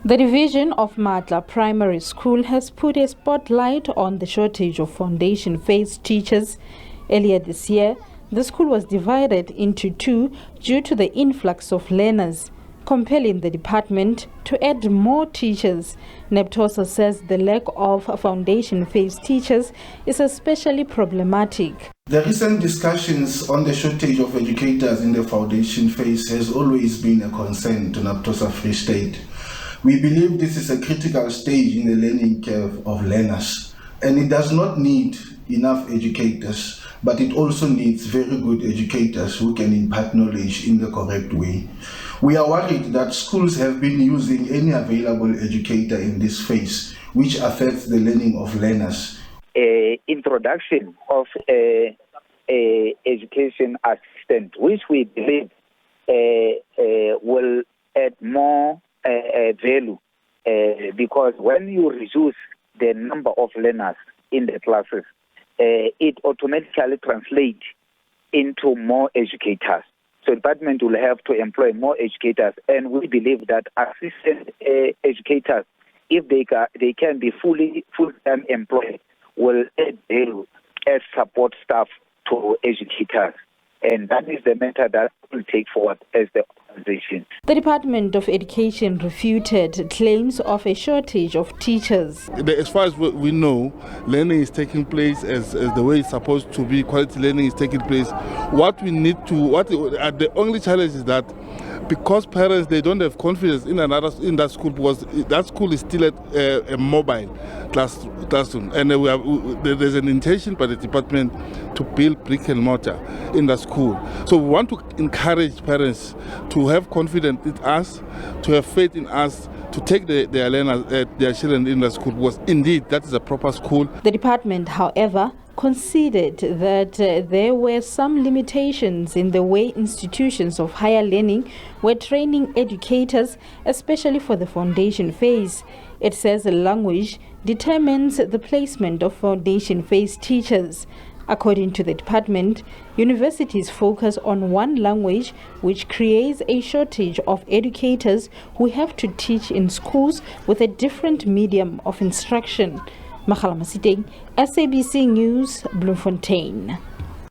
The division of Matla Primary School has put a spotlight on the shortage of foundation phase teachers. Earlier this year, the school was divided into two due to the influx of learners, compelling the department to add more teachers. NAPTOSA says the lack of foundation phase teachers is especially problematic. The recent discussions on the shortage of educators in the foundation phase has always been a concern to NAPTOSA Free State. We believe this is a critical stage in the learning curve of learners, and it does not need enough educators, but it also needs very good educators who can impart knowledge in the correct way. We are worried that schools have been using any available educator in this phase, which affects the learning of learners. Introduction of education assistant, which we believe will add more value, because when you reduce the number of learners in the classes, it automatically translates into more educators. So the department will have to employ more educators, and we believe that assistant educators, if they can be full-time employed, will add value as support staff to educators. And that is the matter that we'll take forward as the organization. The Department of Education refuted claims of a shortage of teachers. As far as we know, learning is taking place as the way it's supposed to be. Quality learning is taking place. The only challenge is that because parents, they don't have confidence in that school, because that school is still at a mobile classroom, and there's an intention by the department to build brick and mortar in the school. So we want to encourage parents to have confidence in us, to have faith in us, to take their learners, their children in the school, because indeed that is a proper school. The department, however, conceded that there were some limitations in the way institutions of higher learning were training educators, especially for the foundation phase. It says language determines the placement of foundation phase teachers. According to the department, universities focus on one language, which creates a shortage of educators who have to teach in schools with a different medium of instruction. SABC News, Bloemfontein.